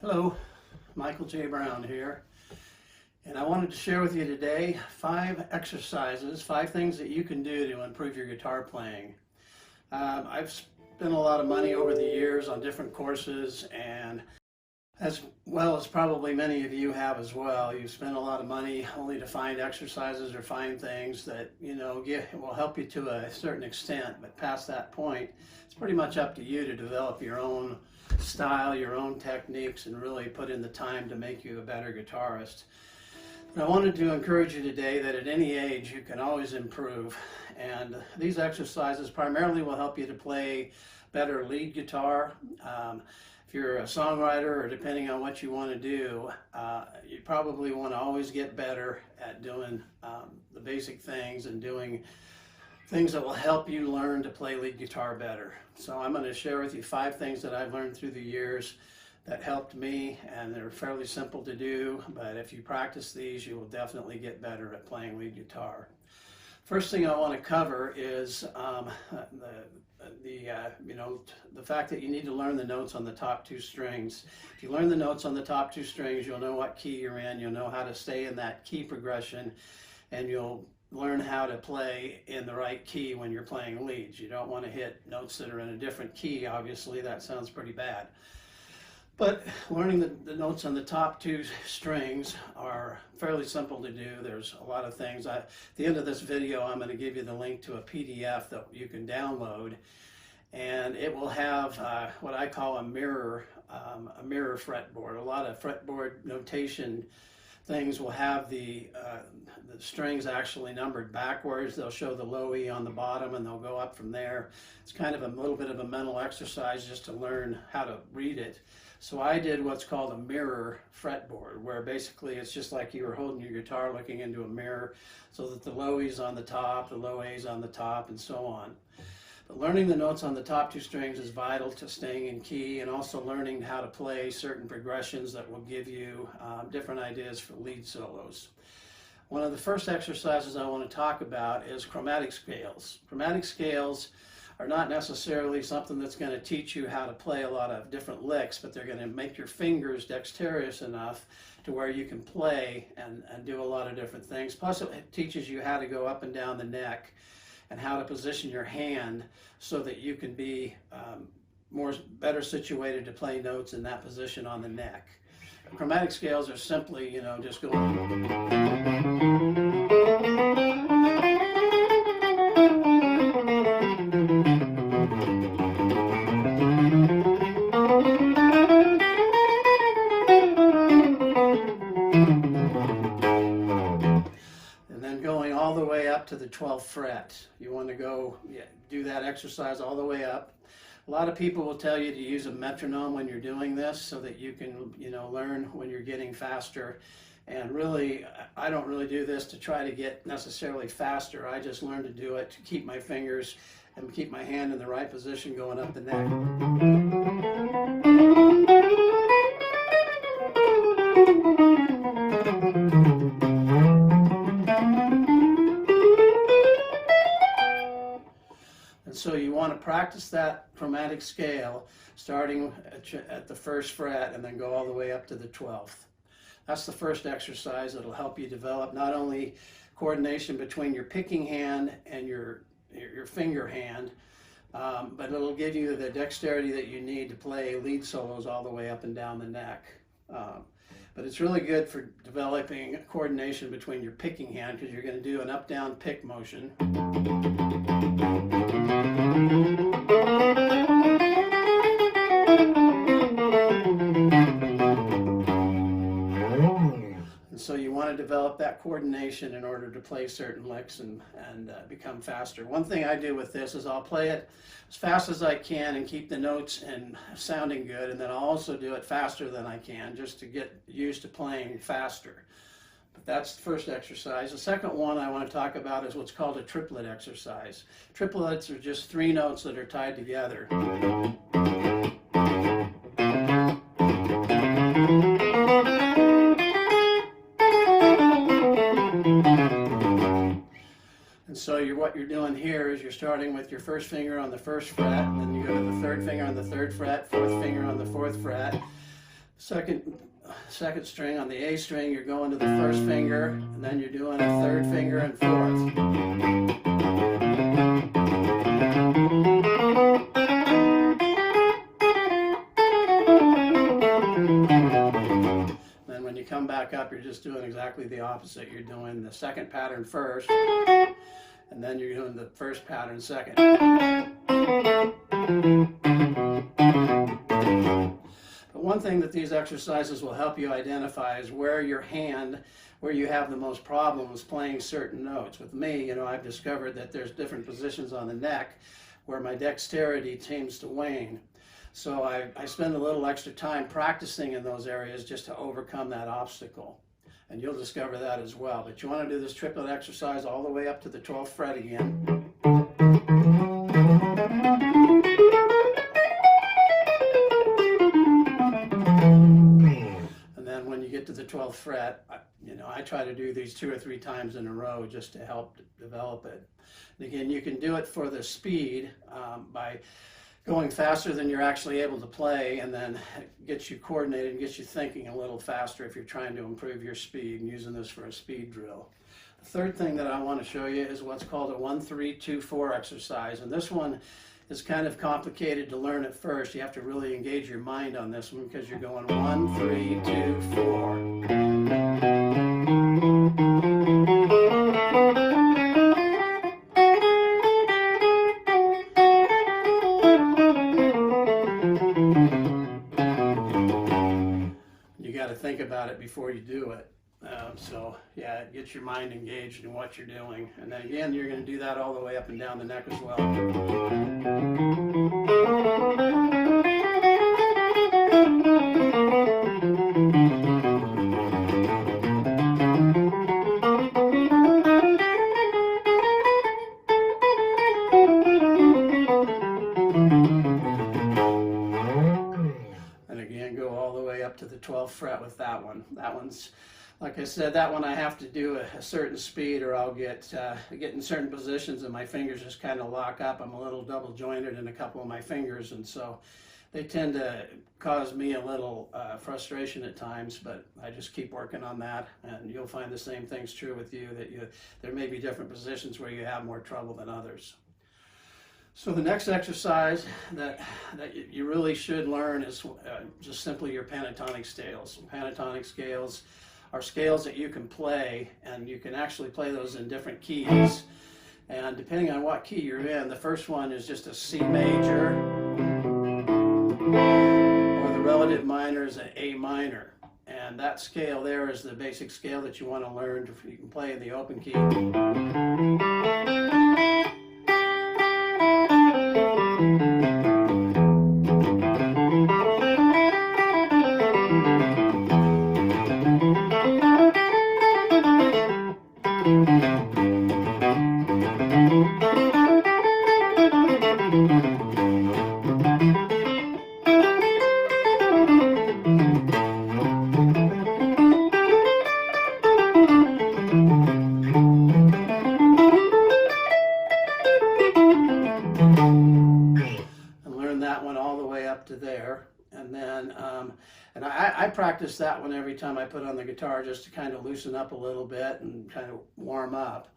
Hello, Michael J. Brown here, and I wanted to share with you today 5 exercises, 5 things that you can do to improve your guitar playing. I've spent a lot of money over the years on different courses, and as well as probably many of you have as well. You've spent a lot of money only to find exercises or find things that, will help you to a certain extent, but past that point, it's pretty much up to you to develop your own style, your own techniques, and really put in the time to make you a better guitarist. And I wanted to encourage you today that at any age you can always improve, and these exercises primarily will help you to play better lead guitar. If you're a songwriter, or depending on what you want to do, you probably want to always get better at doing the basic things and doing things that will help you learn to play lead guitar better. So I'm going to share with you 5 things that I've learned through the years that helped me, and they're fairly simple to do, but if you practice these, you will definitely get better at playing lead guitar. First thing I want to cover is the fact that you need to learn the notes on the top 2 strings. If you learn the notes on the top 2 strings, you'll know what key you're in, you'll know how to stay in that key progression, and you'll learn how to play in the right key when you're playing leads. You don't want to hit notes that are in a different key, obviously. That sounds pretty bad. But learning the notes on the top 2 strings are fairly simple to do. There's a lot of things. At the end of this video, I'm going to give you the link to a PDF that you can download, and it will have what I call a mirror fretboard. A lot of fretboard notation things will have the strings actually numbered backwards. They'll show the low E on the bottom, and they'll go up from there. It's kind of a little bit of a mental exercise just to learn how to read it. So I did what's called a mirror fretboard, where basically it's just like you were holding your guitar looking into a mirror, so that the low E's on the top, the low A's on the top, and so on. But learning the notes on the top 2 strings is vital to staying in key, and also learning how to play certain progressions that will give you different ideas for lead solos. One of the first exercises I want to talk about is chromatic scales. Chromatic scales are not necessarily something that's going to teach you how to play a lot of different licks, but they're going to make your fingers dexterous enough to where you can play and do a lot of different things. Plus it teaches you how to go up and down the neck and how to position your hand so that you can be better situated to play notes in that position on the neck. Chromatic scales are simply, just going. To the 12th fret. You want to go do that exercise all the way up. A lot of people will tell you to use a metronome when you're doing this so that you can, learn when you're getting faster. And really, I don't really do this to try to get necessarily faster. I just learn to do it to keep my fingers and keep my hand in the right position going up the neck. So you want to practice that chromatic scale starting at the 1st fret and then go all the way up to the 12th. That's the first exercise that'll help you develop not only coordination between your picking hand and your finger hand, but it'll give you the dexterity that you need to play lead solos all the way up and down the neck. But it's really good for developing coordination between your picking hand, because you're going to do an up-down pick motion. And so you want to develop that coordination in order to play certain licks and become faster. One thing I do with this is I'll play it as fast as I can and keep the notes and sounding good, and then I'll also do it faster than I can just to get used to playing faster. But that's the first exercise. The second one I want to talk about is what's called a triplet exercise. Triplets are just 3 notes that are tied together. And so what you're doing here is you're starting with your first finger on the 1st fret, and then you go to the 3rd finger on the 3rd fret, 4th finger on the 4th fret, Second string on the A string, you're going to the first finger, and then you're doing a third finger and fourth. Then when you come back up, you're just doing exactly the opposite. You're doing the second pattern first, and then you're doing the first pattern second. But one thing that these exercises will help you identify is where you have the most problems playing certain notes. With me, I've discovered that there's different positions on the neck where my dexterity tends to wane. So I spend a little extra time practicing in those areas just to overcome that obstacle. And you'll discover that as well. But you want to do this triplet exercise all the way up to the 12th fret again. And then when you get to the 12th fret, I try to do these 2 or 3 times in a row just to help develop it. And again, you can do it for the speed by going faster than you're actually able to play, and then gets you coordinated and gets you thinking a little faster if you're trying to improve your speed, and using this for a speed drill. The third thing that I want to show you is what's called a 1-3-2-4 exercise, and this one is kind of complicated to learn at first. You have to really engage your mind on this one because you're going 1, 3, 2, 4. Think about it before you do it. So yeah, get your mind engaged in what you're doing. And then again, you're going to do that all the way up and down the neck as well. To the 12th fret with that one. That one's, like I said, that one I have to do a certain speed or I'll get in certain positions and my fingers just kind of lock up. I'm a little double jointed in a couple of my fingers, and so they tend to cause me a little frustration at times, but I just keep working on that, and you'll find the same thing's true with you, that there may be different positions where you have more trouble than others. So the next exercise that you really should learn is just simply your pentatonic scales. Pentatonic scales are scales that you can play, and you can actually play those in different keys. And depending on what key you're in, the first one is just a C major, or the relative minor is an A minor. And that scale there is the basic scale that you want to learn. You can play in the open key. To there, and then I practice that one every time I put on the guitar just to kind of loosen up a little bit and kind of warm up.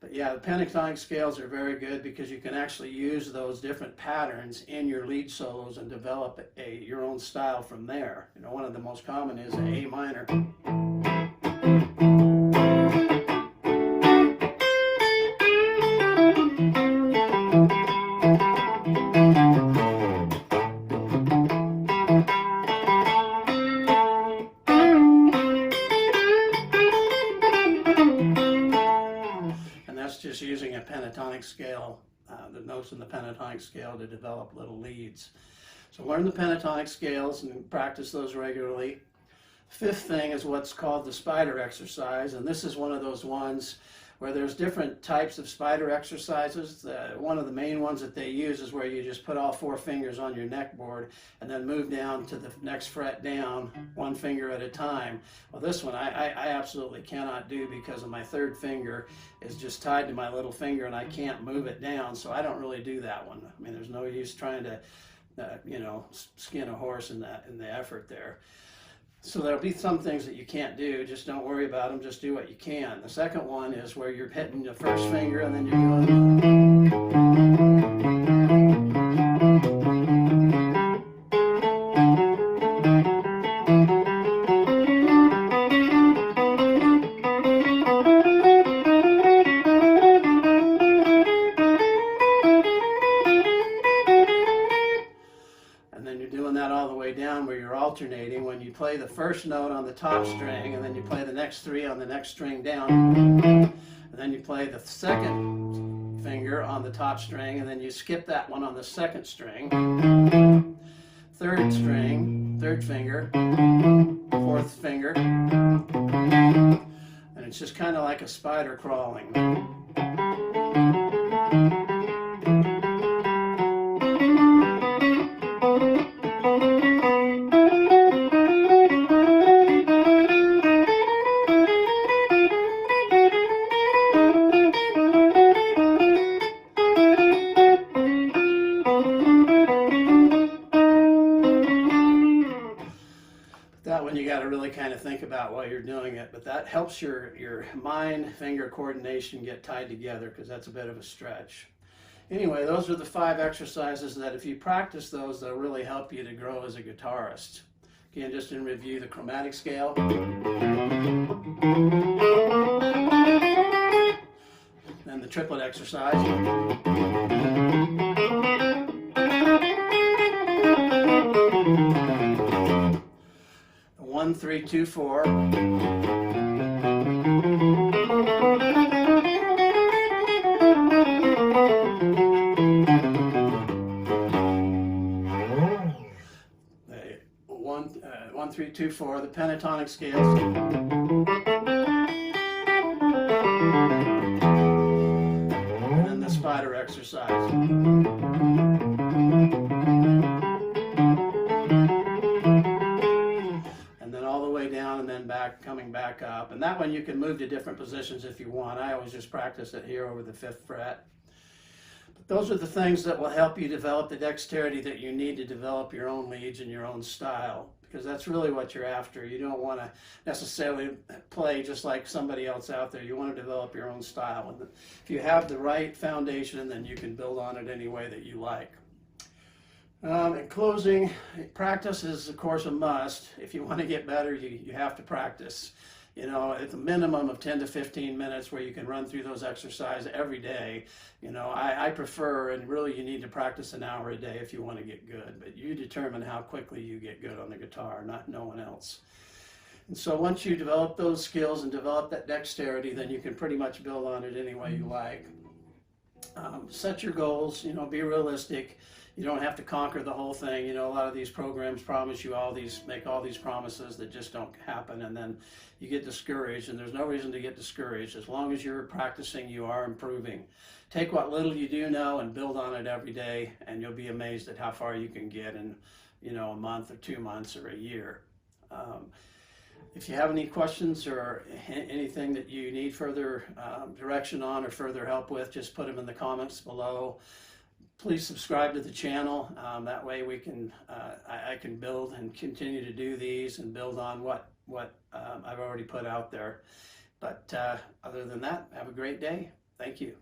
But yeah, the pentatonic scales are very good because you can actually use those different patterns in your lead solos and develop your own style from there. One of the most common is an A minor. Just using a pentatonic scale, the notes in the pentatonic scale to develop little leads. So learn the pentatonic scales and practice those regularly. Fifth thing is what's called the spider exercise, and this is one of those ones where there's different types of spider exercises. One of the main ones that they use is where you just put all 4 fingers on your neck board and then move down to the next fret down, 1 finger at a time. Well, this one I absolutely cannot do because of my 3rd finger is just tied to my little finger and I can't move it down, so I don't really do that one. I mean, there's no use trying to skin a horse in the effort there. So there'll be some things that you can't do, just don't worry about them, just do what you can. The second one is where you're hitting the first finger and then you're doing. And then you're doing that all the way down where you're alternating when you play the first note on the top string and then you play the next three on the next string down, and then you play the second finger on the top string and then you skip that one on the second string, third string, third finger, fourth finger, and it's just kind of like a spider crawling. That one you got to really kind of think about while you're doing it, but that helps your mind-finger coordination get tied together because that's a bit of a stretch. Anyway, those are the 5 exercises that if you practice those, they'll really help you to grow as a guitarist. Again, just in review, the chromatic scale, then the triplet exercise, 1, 3, 2, 4. One, 3, 2, 4. The pentatonic scales. And then the spider exercise. Down and then back, coming back up. And that one you can move to different positions if you want. I always just practice it here over the 5th fret. But those are the things that will help you develop the dexterity that you need to develop your own leads and your own style, because that's really what you're after. You don't want to necessarily play just like somebody else out there. You want to develop your own style. And if you have the right foundation, then you can build on it any way that you like. In closing, practice is, of course, a must. If you want to get better, you have to practice. You know, at the minimum of 10 to 15 minutes where you can run through those exercises every day. You know, I prefer, and really you need to practice an hour a day if you want to get good. But you determine how quickly you get good on the guitar, not no one else. And so once you develop those skills and develop that dexterity, then you can pretty much build on it any way you like. Set your goals, you know, be realistic. You don't have to conquer the whole thing. You know, a lot of these programs promise you make all these promises that just don't happen, and then you get discouraged, and there's no reason to get discouraged. As long as you're practicing, you are improving. Take what little you do know and build on it every day, and you'll be amazed at how far you can get in, you know, a month or 2 months or a year. If you have any questions or anything that you need further direction on or further help with, just put them in the comments below. Please subscribe to the channel. That way we can, I can build and continue to do these and build on what I've already put out there. But other than that, have a great day. Thank you.